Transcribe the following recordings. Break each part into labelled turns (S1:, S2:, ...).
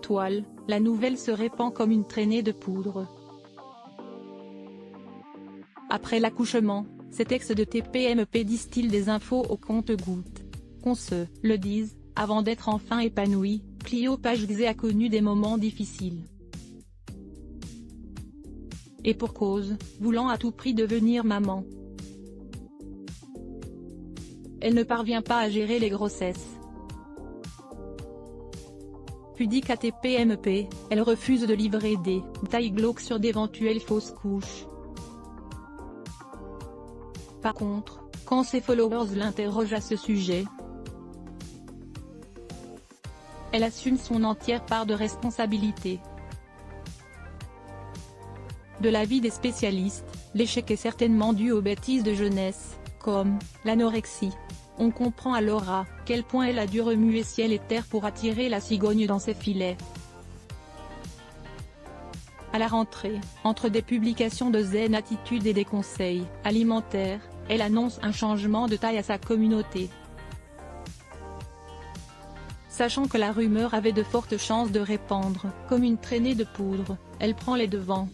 S1: toile, la nouvelle se répand comme une traînée de poudre. Après l'accouchement, cet ex de TPMP distille des infos au compte-gouttes. Qu'on se le dise, avant d'être enfin épanouie, Clio Pagé a connu des moments difficiles. Et pour cause, voulant à tout prix devenir maman. Elle ne parvient pas à gérer les grossesses. Pudique à TPMP, elle refuse de livrer des détails glauques sur d'éventuelles fausses couches. Par contre, quand ses followers l'interrogent à ce sujet, elle assume son entière part de responsabilité. De l'avis des spécialistes, l'échec est certainement dû aux bêtises de jeunesse, comme l'anorexie. On comprend alors à quel point elle a dû remuer ciel et terre pour attirer la cigogne dans ses filets. À la rentrée, entre des publications de zen attitude et des conseils alimentaires, elle annonce un changement de taille à sa communauté. Sachant que la rumeur avait de fortes chances de répandre comme une traînée de poudre, elle prend les devants.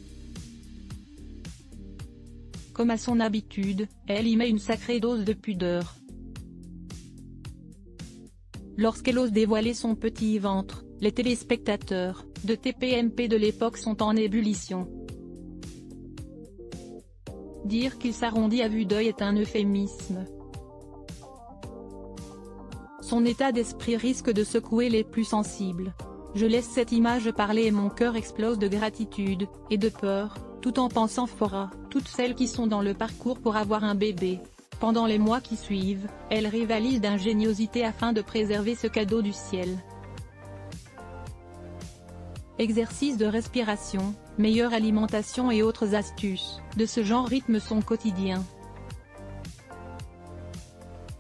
S1: Comme à son habitude, elle y met une sacrée dose de pudeur. Lorsqu'elle ose dévoiler son petit ventre, les téléspectateurs de TPMP de l'époque sont en ébullition. Dire qu'il s'arrondit à vue d'œil est un euphémisme. Son état d'esprit risque de secouer les plus sensibles. Je laisse cette image parler et mon cœur explose de gratitude et de peur, tout en pensant fort à toutes celles qui sont dans le parcours pour avoir un bébé. Pendant les mois qui suivent, elle rivalise d'ingéniosité afin de préserver ce cadeau du ciel. Exercices de respiration, meilleure alimentation et autres astuces de ce genre rythment son quotidien.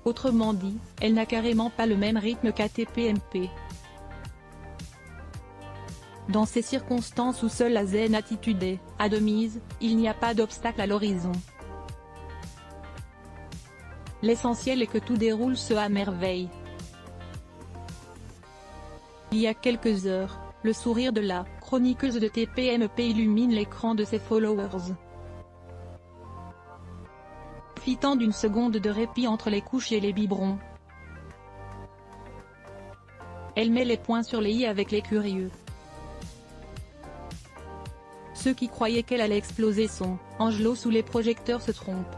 S1: Autrement dit, elle n'a carrément pas le même rythme qu'à TPMP. Dans ces circonstances où seule la zen attitude est admise, il n'y a pas d'obstacle à l'horizon. L'essentiel est que tout déroule à merveille. Il y a quelques heures, le sourire de la chroniqueuse de TPMP illumine l'écran de ses followers. Profitant d'une seconde de répit entre les couches et les biberons, elle met les points sur les i avec les curieux. Ceux qui croyaient qu'elle allait exploser son angelot sous les projecteurs se trompent.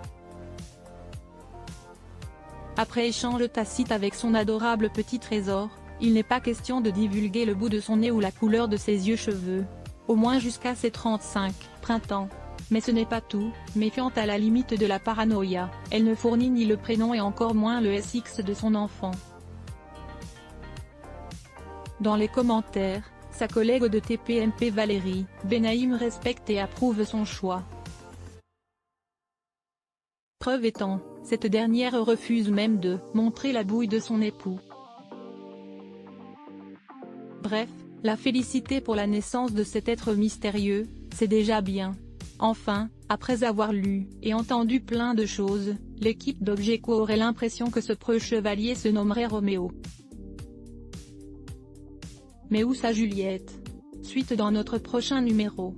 S1: Après échange tacite avec son adorable petit trésor, il n'est pas question de divulguer le bout de son nez ou la couleur de ses yeux cheveux. Au moins jusqu'à ses 35 printemps. Mais ce n'est pas tout, méfiante à la limite de la paranoïa, elle ne fournit ni le prénom et encore moins le SX de son enfant. Dans les commentaires, sa collègue de TPMP Valérie Benaïm respecte et approuve son choix. Preuve étant, cette dernière refuse même de montrer la bouille de son époux. Bref, la féliciter pour la naissance de cet être mystérieux, c'est déjà bien. Enfin, après avoir lu et entendu plein de choses, l'équipe d'Obgeco aurait l'impression que ce preux chevalier se nommerait Roméo. Mais où sa Juliette? Suite dans notre prochain numéro.